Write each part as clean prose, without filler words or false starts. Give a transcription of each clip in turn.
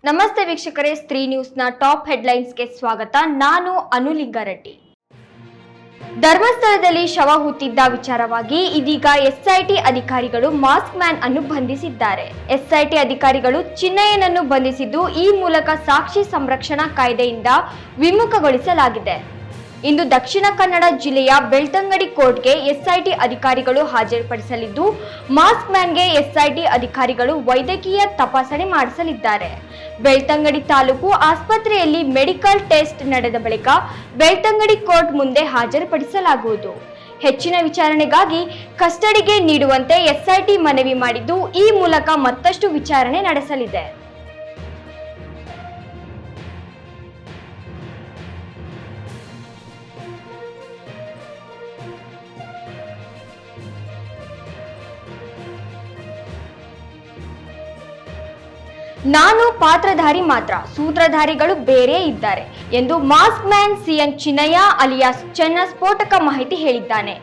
ನಮಸ್ತೆ ವೀಕ್ಷಕರೇ, ಸ್ತ್ರೀ ನ್ಯೂಸ್ನ ಟಾಪ್ ಹೆಡ್ಲೈನ್ಸ್ಗೆ ಸ್ವಾಗತ. ನಾನು ಅನುಲಿಂಗಾರೆಡ್ಡಿ. ಧರ್ಮಸ್ಥಳದಲ್ಲಿ ಶವ ಹೂತಿದ್ದ ವಿಚಾರವಾಗಿ ಇದೀಗ ಎಸ್ಐಟಿ ಅಧಿಕಾರಿಗಳು ಮಾಸ್ಕ್ ಮ್ಯಾನ್ ಅನ್ನು ಬಂಧಿಸಿದ್ದಾರೆ. ಎಸ್ಐಟಿ ಅಧಿಕಾರಿಗಳು ಚಿನ್ನಯ್ಯನನ್ನು ಬಂಧಿಸಿದ್ದು ಈ ಮೂಲಕ ಸಾಕ್ಷಿ ಸಂರಕ್ಷಣಾ ಕಾಯ್ದೆಯಿಂದ ವಿಮುಖಗೊಳಿಸಲಾಗಿದೆ. ಇಂದು ದಕ್ಷಿಣ ಕನ್ನಡ ಜಿಲ್ಲೆಯ ಬೆಳ್ತಂಗಡಿ ಕೋರ್ಟ್ಗೆ ಎಸ್ಐಟಿ ಅಧಿಕಾರಿಗಳು ಹಾಜರುಪಡಿಸಲಿದ್ದು, ಮಾಸ್ಕ್ ಮ್ಯಾನ್ಗೆ ಎಸ್ಐಟಿ ಅಧಿಕಾರಿಗಳು ವೈದ್ಯಕೀಯ ತಪಾಸಣೆ ಮಾಡಿಸಲಿದ್ದಾರೆ. ಬೆಳ್ತಂಗಡಿ ತಾಲೂಕು ಆಸ್ಪತ್ರೆಯಲ್ಲಿ ಮೆಡಿಕಲ್ ಟೆಸ್ಟ್ ನಡೆದ ಬಳಿಕ ಬೆಳ್ತಂಗಡಿ ಕೋರ್ಟ್ ಮುಂದೆ ಹಾಜರುಪಡಿಸಲಾಗುವುದು. ಹೆಚ್ಚಿನ ವಿಚಾರಣೆಗಾಗಿ ಕಸ್ಟಡಿಗೆ ನೀಡುವಂತೆ ಎಸ್ಐಟಿ ಮನವಿ ಮಾಡಿದ್ದು, ಈ ಮೂಲಕ ಮತ್ತಷ್ಟು ವಿಚಾರಣೆ ನಡೆಸಲಿದೆ. ನಾನು ಪಾತ್ರಧಾರಿ ಮಾತ್ರ, ಸೂತ್ರಧಾರಿಗಳು ಬೇರೆ ಇದ್ದಾರೆ ಎಂದು mask man CM Chinnaiah alias ಚೆನ್ನ ಸ್ಫೋಟಕ ಮಾಹಿತಿ ಹೇಳಿದ್ದಾನೆ.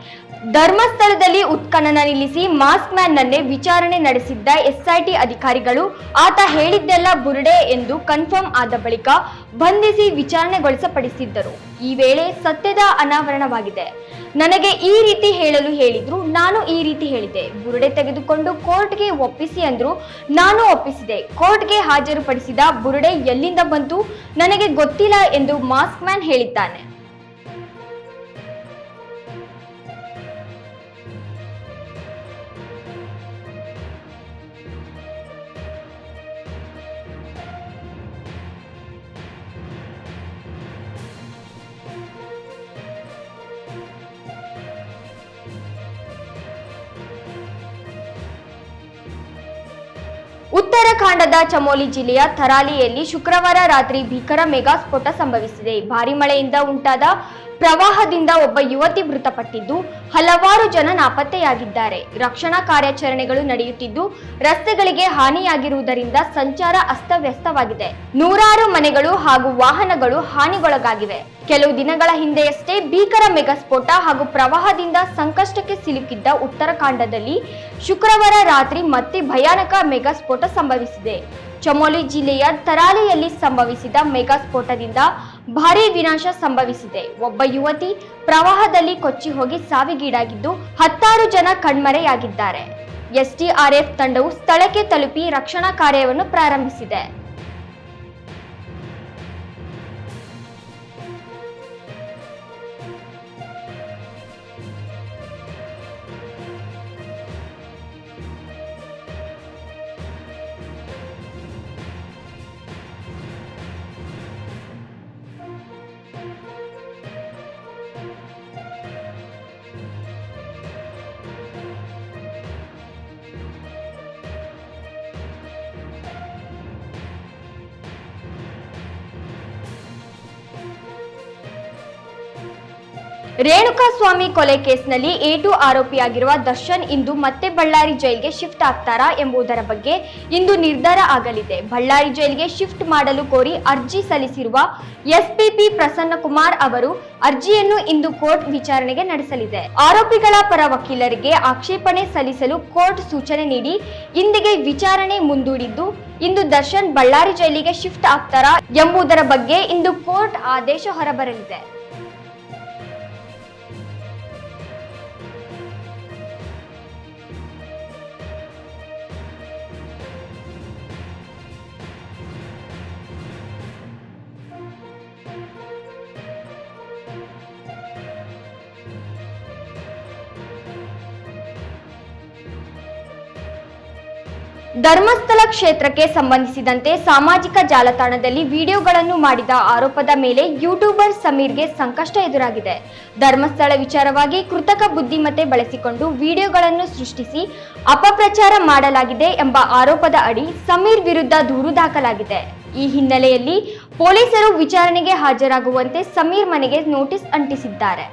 ಧರ್ಮಸ್ಥಳದಲ್ಲಿ ಉತ್ಖನನ ನಿಲ್ಲಿಸಿ ಮಾಸ್ಕ್ ಮ್ಯಾನ್ ನನ್ನೇ ವಿಚಾರಣೆ ನಡೆಸಿದ್ದ ಎಸ್ಐಟಿ ಅಧಿಕಾರಿಗಳು ಆತ ಹೇಳಿದ್ದೆಲ್ಲ ಬುರುಡೆ ಎಂದು ಕನ್ಫರ್ಮ್ ಆದ ಬಳಿಕ ಬಂಧಿಸಿ ವಿಚಾರಣೆಗೊಳಿಸಪಡಿಸಿದ್ದರು. ಈ ವೇಳೆ ಸತ್ಯದ ಅನಾವರಣವಾಗಿದೆ. ನನಗೆ ಈ ರೀತಿ ಹೇಳಲು ಹೇಳಿದ್ರು, ನಾನು ಈ ರೀತಿ ಹೇಳಿದೆ. ಬುರುಡೆ ತೆಗೆದುಕೊಂಡು ಕೋರ್ಟ್ಗೆ ಒಪ್ಪಿಸಿ ಅಂದ್ರು, ನಾನು ಒಪ್ಪಿಸಿದೆ. ಕೋರ್ಟ್ಗೆ ಹಾಜರುಪಡಿಸಿದ ಬುರುಡೆ ಎಲ್ಲಿಂದ ಬಂತು ನನಗೆ ಗೊತ್ತಿಲ್ಲ ಎಂದು ಮಾಸ್ಕ್ ಮ್ಯಾನ್ ಹೇಳಿದ್ದಾನೆ. ಉತ್ತರಾಖಂಡದ ಚಮೋಲಿ ಜಿಲ್ಲೆಯ ಥರಾಲಿಯಲ್ಲಿ ಶುಕ್ರವಾರ ರಾತ್ರಿ ಭೀಕರ ಮೆಗಾ ಸ್ಫೋಟ ಸಂಭವಿಸಿದೆ. ಭಾರಿ ಮಳೆಯಿಂದ ಉಂಟಾದ ಪ್ರವಾಹದಿಂದ ಒಬ್ಬ ಯುವತಿ ಮೃತಪಟ್ಟಿದ್ದು, ಹಲವಾರು ಜನ ನಾಪತ್ತೆಯಾಗಿದ್ದಾರೆ. ರಕ್ಷಣಾ ಕಾರ್ಯಾಚರಣೆಗಳು ನಡೆಯುತ್ತಿದ್ದು, ರಸ್ತೆಗಳಿಗೆ ಹಾನಿಯಾಗಿರುವುದರಿಂದ ಸಂಚಾರ ಅಸ್ತವ್ಯಸ್ತವಾಗಿದೆ. ನೂರಾರು ಮನೆಗಳು ಹಾಗೂ ವಾಹನಗಳು ಹಾನಿಗೊಳಗಾಗಿವೆ. ಕೆಲವು ದಿನಗಳ ಹಿಂದೆಯಷ್ಟೇ ಭೀಕರ ಮೆಗಾ ಸ್ಫೋಟ ಹಾಗೂ ಪ್ರವಾಹದಿಂದ ಸಂಕಷ್ಟಕ್ಕೆ ಸಿಲುಕಿದ್ದ ಉತ್ತರಾಖಂಡದಲ್ಲಿ ಶುಕ್ರವಾರ ರಾತ್ರಿ ಮತ್ತೆ ಭಯಾನಕ ಮೆಗಾ ಸ್ಫೋಟ ಸಂಭವಿಸಿದೆ. ಚಮೋಲಿ ಜಿಲ್ಲೆಯ ಥರಾಲಿಯಲ್ಲಿ ಸಂಭವಿಸಿದ ಮೆಗಾ ಸ್ಫೋಟದಿಂದ ಭಾರೀ ವಿನಾಶ ಸಂಭವಿಸಿದೆ. ಒಬ್ಬ ಯುವತಿ ಪ್ರವಾಹದಲ್ಲಿ ಕೊಚ್ಚಿ ಹೋಗಿ ಸಾವಿಗೀಡಾಗಿದ್ದು, 10 ಜನ ಕಣ್ಮರೆಯಾಗಿದ್ದಾರೆ. ಎಸ್ಡಿಆರ್ಎಫ್ ತಂಡವು ಸ್ಥಳಕ್ಕೆ ತಲುಪಿ ರಕ್ಷಣಾ ಕಾರ್ಯವನ್ನು ಪ್ರಾರಂಭಿಸಿದೆ. ರೇಣುಕಾಸ್ವಾಮಿ ಕೊಲೆ ಕೇಸ್ನಲ್ಲಿ A2 ಆರೋಪಿಯಾಗಿರುವ ದರ್ಶನ್ ಇಂದು ಮತ್ತೆ ಬಳ್ಳಾರಿ ಜೈಲ್ಗೆ ಶಿಫ್ಟ್ ಆಗ್ತಾರಾ ಎಂಬುದರ ಬಗ್ಗೆ ಇಂದು ನಿರ್ಧಾರ ಆಗಲಿದೆ. ಬಳ್ಳಾರಿ ಜೈಲ್ಗೆ ಶಿಫ್ಟ್ ಮಾಡಲು ಕೋರಿ ಅರ್ಜಿ ಸಲ್ಲಿಸಿರುವ ಎಸ್ಪಿಪಿ ಪ್ರಸನ್ನಕುಮಾರ್ ಅವರು ಅರ್ಜಿಯನ್ನು ಇಂದು ಕೋರ್ಟ್ ವಿಚಾರಣೆಗೆ ನಡೆಸಲಿದೆ. ಆರೋಪಿಗಳ ಪರ ವಕೀಲರಿಗೆ ಆಕ್ಷೇಪಣೆ ಸಲ್ಲಿಸಲು ಕೋರ್ಟ್ ಸೂಚನೆ ನೀಡಿ ಇಂದಿಗೆ ವಿಚಾರಣೆ ಮುಂದೂಡಿದ್ದು, ಇಂದು ದರ್ಶನ್ ಬಳ್ಳಾರಿ ಜೈಲಿಗೆ ಶಿಫ್ಟ್ ಆಗ್ತಾರಾ ಎಂಬುದರ ಬಗ್ಗೆ ಇಂದು ಕೋರ್ಟ್ ಆದೇಶ ಹೊರಬರಲಿದೆ. ಧರ್ಮಸ್ಥಳ ಕ್ಷೇತ್ರಕ್ಕೆ ಸಂಬಂಧಿಸಿದಂತೆ ಸಾಮಾಜಿಕ ಜಾಲತಾಣದಲ್ಲಿ ವಿಡಿಯೋಗಳನ್ನು ಮಾಡಿದ ಆರೋಪದ ಮೇಲೆ ಯೂಟ್ಯೂಬರ್ ಸಮೀರ್ಗೆ ಸಂಕಷ್ಟ ಎದುರಾಗಿದೆ. ಧರ್ಮಸ್ಥಳ ವಿಚಾರವಾಗಿ ಕೃತಕ ಬುದ್ಧಿಮತ್ತೆ ಬಳಸಿಕೊಂಡು ವಿಡಿಯೋಗಳನ್ನು ಸೃಷ್ಟಿಸಿ ಅಪಪ್ರಚಾರ ಮಾಡಲಾಗಿದೆ ಎಂಬ ಆರೋಪದ ಅಡಿ ಸಮೀರ್ ವಿರುದ್ಧ ದೂರು ದಾಖಲಾಗಿದೆ. ಈ ಹಿನ್ನೆಲೆಯಲ್ಲಿ ಪೊಲೀಸರು ವಿಚಾರಣೆಗೆ ಹಾಜರಾಗುವಂತೆ ಸಮೀರ್ ಮನೆಗೆ ನೋಟಿಸ್ ಅಂಟಿಸಿದ್ದಾರೆ.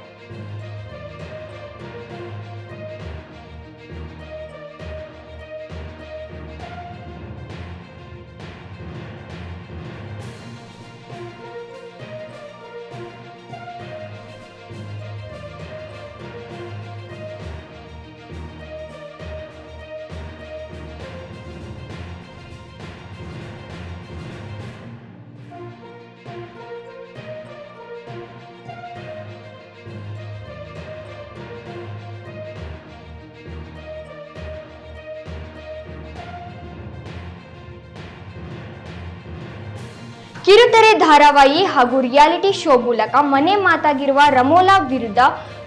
ಕಿರುತೆರೆ ಧಾರಾವಾಹಿ ಹಾಗೂ ರಿಯಾಲಿಟಿ ಶೋ ಮೂಲಕ ಮನೆ ಮಾತಾಗಿರುವ ರಮೋಲಾ ವಿರುದ್ಧ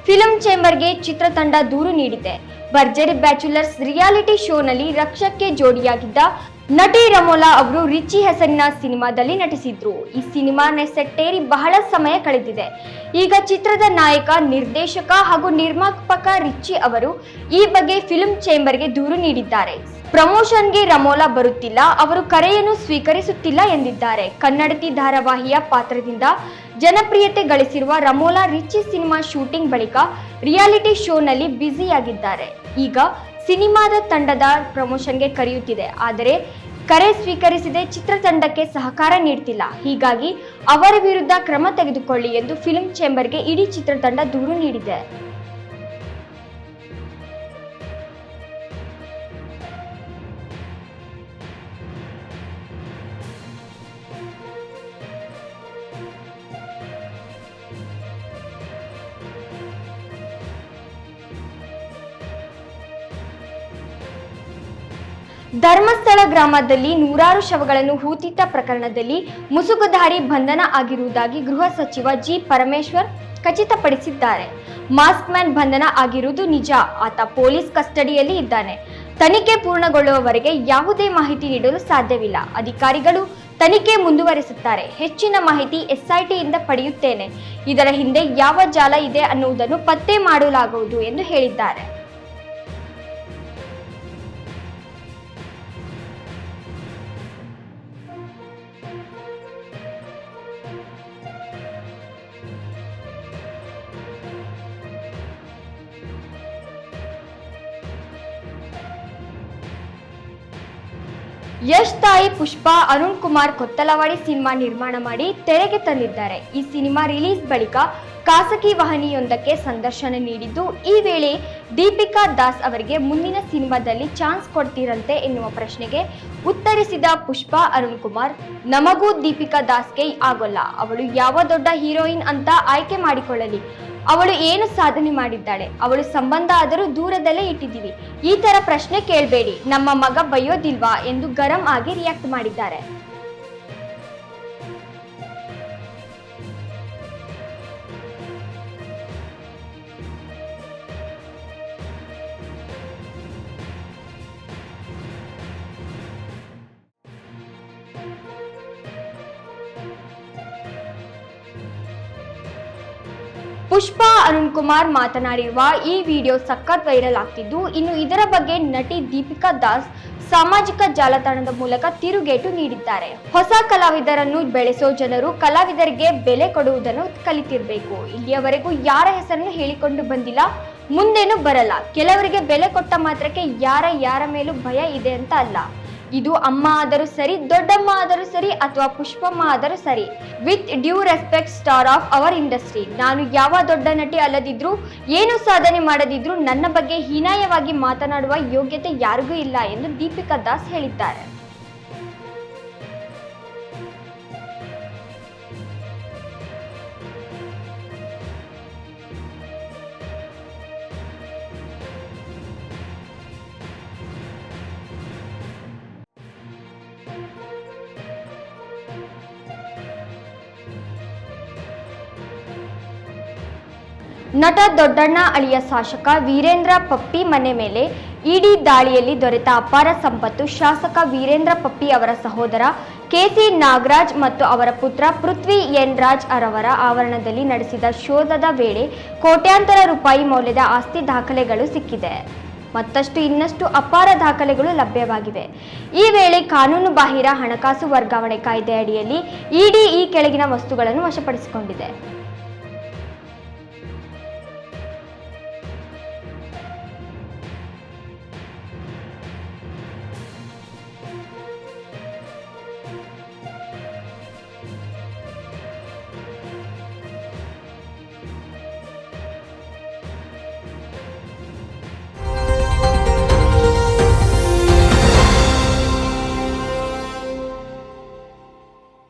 ಫಿಲ್ಮ್ ಚೇಂಬರ್ಗೆ ಚಿತ್ರತಂಡ ದೂರು ನೀಡಿದೆ. ಭರ್ಜರಿ ಬ್ಯಾಚುಲರ್ಸ್ ರಿಯಾಲಿಟಿ ಶೋನಲ್ಲಿ ರಕ್ಷಕ್ಕೆ ಜೋಡಿಯಾಗಿದ್ದ ನಟಿ ರಮೋಲಾ ಅವರು ರಿಚಿ ಹೆಸರಿನ ಸಿನಿಮಾದಲ್ಲಿ ನಟಿಸಿದ್ರು. ಈ ಸಿನಿಮಾ ಸೆಟ್ಟೇರಿ ಬಹಳ ಸಮಯ ಕಳೆದಿದೆ. ಈಗ ಚಿತ್ರದ ನಾಯಕ, ನಿರ್ದೇಶಕ ಹಾಗೂ ನಿರ್ಮಾಪಕ ರಿಚಿ ಅವರು ಈ ಬಗ್ಗೆ ಫಿಲ್ಮ್ ಚೇಂಬರ್ಗೆ ದೂರು ನೀಡಿದ್ದಾರೆ. ಪ್ರಮೋಷನ್ಗೆ ರಮೋಲಾ ಬರುತ್ತಿಲ್ಲ, ಅವರು ಕರೆಯನ್ನು ಸ್ವೀಕರಿಸುತ್ತಿಲ್ಲ ಎಂದಿದ್ದಾರೆ. ಕನ್ನಡತಿ ಧಾರಾವಾಹಿಯ ಪಾತ್ರದಿಂದ ಜನಪ್ರಿಯತೆ ಗಳಿಸಿರುವ ರಮೋಲಾ ರಿಚಿ ಸಿನಿಮಾ ಶೂಟಿಂಗ್ ಬಳಿಕ ರಿಯಾಲಿಟಿ ಶೋನಲ್ಲಿ ಬ್ಯುಸಿಯಾಗಿದ್ದಾರೆ. ಈಗ ಸಿನಿಮಾದ ತಂಡದ ಪ್ರಮೋಷನ್ಗೆ ಕರೆಯುತ್ತಿದೆ, ಆದರೆ ಕರೆ ಸ್ವೀಕರಿಸದೆ ಚಿತ್ರತಂಡಕ್ಕೆ ಸಹಕಾರ ನೀಡುತ್ತಿಲ್ಲ. ಹೀಗಾಗಿ ಅವರ ವಿರುದ್ಧ ಕ್ರಮ ತೆಗೆದುಕೊಳ್ಳಿ ಎಂದು ಫಿಲ್ಮ್ ಚೇಂಬರ್ಗೆ ಇಡೀ ಚಿತ್ರತಂಡ ದೂರು ನೀಡಿದೆ. ಧರ್ಮಸ್ಥಳ ಗ್ರಾಮದಲ್ಲಿ ನೂರಾರು ಶವಗಳನ್ನು ಹೂತಿಟ್ಟ ಪ್ರಕರಣದಲ್ಲಿ ಮುಸುಗುಧಾರಿ ಬಂಧನ ಆಗಿರುವುದಾಗಿ ಗೃಹ ಸಚಿವ ಜಿ ಪರಮೇಶ್ವರ್ ಖಚಿತಪಡಿಸಿದ್ದಾರೆ. ಮಾಸ್ಕ್ ಮ್ಯಾನ್ ಬಂಧನ ಆಗಿರುವುದು ನಿಜ. ಆತ ಪೊಲೀಸ್ ಕಸ್ಟಡಿಯಲ್ಲಿ ಇದ್ದಾನೆ. ತನಿಖೆ ಪೂರ್ಣಗೊಳ್ಳುವವರೆಗೆ ಯಾವುದೇ ಮಾಹಿತಿ ನೀಡಲು ಸಾಧ್ಯವಿಲ್ಲ. ಅಧಿಕಾರಿಗಳು ತನಿಖೆ ಮುಂದುವರಿಸುತ್ತಾರೆ. ಹೆಚ್ಚಿನ ಮಾಹಿತಿ ಎಸ್ಐಟಿಯಿಂದ ಪಡೆಯುತ್ತೇನೆ. ಇದರ ಹಿಂದೆ ಯಾವ ಜಾಲ ಇದೆ ಅನ್ನುವುದನ್ನು ಪತ್ತೆ ಮಾಡಲಾಗುವುದು ಎಂದು ಹೇಳಿದ್ದಾರೆ. ಯಶ್ ತಾಯಿ ಪುಷ್ಪಾ ಅರುಣ್ ಕುಮಾರ್ ಕೊತ್ತಲವಾಡಿ ಸಿನಿಮಾ ನಿರ್ಮಾಣ ಮಾಡಿ ತೆರೆಗೆ ತಂದಿದ್ದಾರೆ. ಈ ಸಿನಿಮಾ ರಿಲೀಸ್ ಬಳಿಕ ಖಾಸಗಿ ವಾಹಿನಿಯೊಂದಕ್ಕೆ ಸಂದರ್ಶನ ನೀಡಿದ್ದು, ಈ ವೇಳೆ ದೀಪಿಕಾ ದಾಸ್ ಅವರಿಗೆ ಮುಂದಿನ ಸಿನಿಮಾದಲ್ಲಿ ಚಾನ್ಸ್ ಕೊಡ್ತೀರಂತೆ ಎನ್ನುವ ಪ್ರಶ್ನೆಗೆ ಉತ್ತರಿಸಿದ ಪುಷ್ಪಾ ಅರುಣ್ ಕುಮಾರ್, ನಮಗೂ ದೀಪಿಕಾ ದಾಸ್ಗೆ ಆಗೋಲ್ಲ. ಅವಳು ಯಾವ ದೊಡ್ಡ ಹೀರೋಯಿನ್ ಅಂತ ಆಯ್ಕೆ ಮಾಡಿಕೊಳ್ಳಲಿ. ಅವಳು ಏನು ಸಾಧನೆ ಮಾಡಿದ್ದಾಳೆ? ಅವಳು ಸಂಬಂಧ ಆದರೂ ದೂರದಲ್ಲೇ ಇಟ್ಟಿದ್ದೀವಿ. ಈ ತರ ಪ್ರಶ್ನೆ ಕೇಳಬೇಡಿ, ನಮ್ಮ ಮಗ ಬೈಯೋದಿಲ್ವಾ ಎಂದು ಗರಂ ಆಗಿ ರಿಯಾಕ್ಟ್ ಮಾಡಿದ್ದಾರೆ. ಪುಷ್ಪಾ ಅರುಣ್ ಕುಮಾರ್ ಮಾತನಾಡಿರುವ ಈ ವಿಡಿಯೋ ಸಖತ್ ವೈರಲ್ ಆಗ್ತಿದ್ದು, ಇನ್ನು ಇದರ ಬಗ್ಗೆ ನಟಿ ದೀಪಿಕಾ ದಾಸ್ ಸಾಮಾಜಿಕ ಜಾಲತಾಣದ ಮೂಲಕ ತಿರುಗೇಟು ನೀಡಿದ್ದಾರೆ. ಹೊಸ ಕಲಾವಿದರನ್ನು ಬೆಳೆಸೋ ಜನರು ಕಲಾವಿದರಿಗೆ ಬೆಲೆ ಕೊಡುವುದನ್ನು ಕಲಿತಿರಬೇಕು. ಇಲ್ಲಿಯವರೆಗೂ ಯಾರ ಹೆಸರನ್ನು ಹೇಳಿಕೊಂಡು ಬಂದಿಲ್ಲ, ಮುಂದೇನು ಬರಲ್ಲ. ಕೆಲವರಿಗೆ ಬೆಲೆ ಕೊಟ್ಟ ಮಾತ್ರಕ್ಕೆ ಯಾರ ಮೇಲೂ ಭಯ ಇದೆ ಅಂತ ಅಲ್ಲ. ಇದು ಅಮ್ಮ ಆದರೂ ಸರಿ, ದೊಡ್ಡಮ್ಮ ಆದರೂ ಸರಿ, ಅಥವಾ ಪುಷ್ಪಮ್ಮ ಆದರೂ ಸರಿ. With due respect, star of our industry. ನಾನು ಯಾವ ದೊಡ್ಡ ನಟಿ ಅಲ್ಲದಿದ್ರು, ಏನು ಸಾಧನೆ ಮಾಡದಿದ್ರು ನನ್ನ ಬಗ್ಗೆ ಹೀನಾಯವಾಗಿ ಮಾತನಾಡುವ ಯೋಗ್ಯತೆ ಯಾರಿಗೂ ಇಲ್ಲ ಎಂದು ದೀಪಿಕಾ ದಾಸ್ ಹೇಳಿದ್ದಾರೆ. ನಟ ದೊಡ್ಡಣ್ಣ ಅಳಿಯ ಶಾಸಕ ವೀರೇಂದ್ರ ಪಪ್ಪಿ ಮನೆ ಮೇಲೆ ಇಡಿ ದಾಳಿಯಲ್ಲಿ ದೊರೆತ ಅಪಾರ ಸಂಪತ್ತು ಶಾಸಕ ವೀರೇಂದ್ರ ಪಪ್ಪಿ ಅವರ ಸಹೋದರ ಕೆಸಿ ನಾಗರಾಜ್ ಮತ್ತು ಅವರ ಪುತ್ರ ಪೃಥ್ವಿ ಎನ್ ರಾಜ್ ಅವರ ಆವರಣದಲ್ಲಿ ನಡೆಸಿದ ಶೋಧದ ವೇಳೆ ಕೋಟ್ಯಾಂತರ ರೂಪಾಯಿ ಮೌಲ್ಯದ ಆಸ್ತಿ ದಾಖಲೆಗಳು ಸಿಕ್ಕಿದೆ. ಮತ್ತಷ್ಟು ಇನ್ನಷ್ಟು ಅಪಾರ ದಾಖಲೆಗಳು ಲಭ್ಯವಾಗಿವೆ. ಈ ವೇಳೆ ಕಾನೂನು ಬಾಹಿರ ಹಣಕಾಸು ವರ್ಗಾವಣೆ ಕಾಯ್ದೆ ಅಡಿಯಲ್ಲಿ ಇಡಿ ಈ ಕೆಳಗಿನ ವಸ್ತುಗಳನ್ನು ವಶಪಡಿಸಿಕೊಂಡಿದೆ.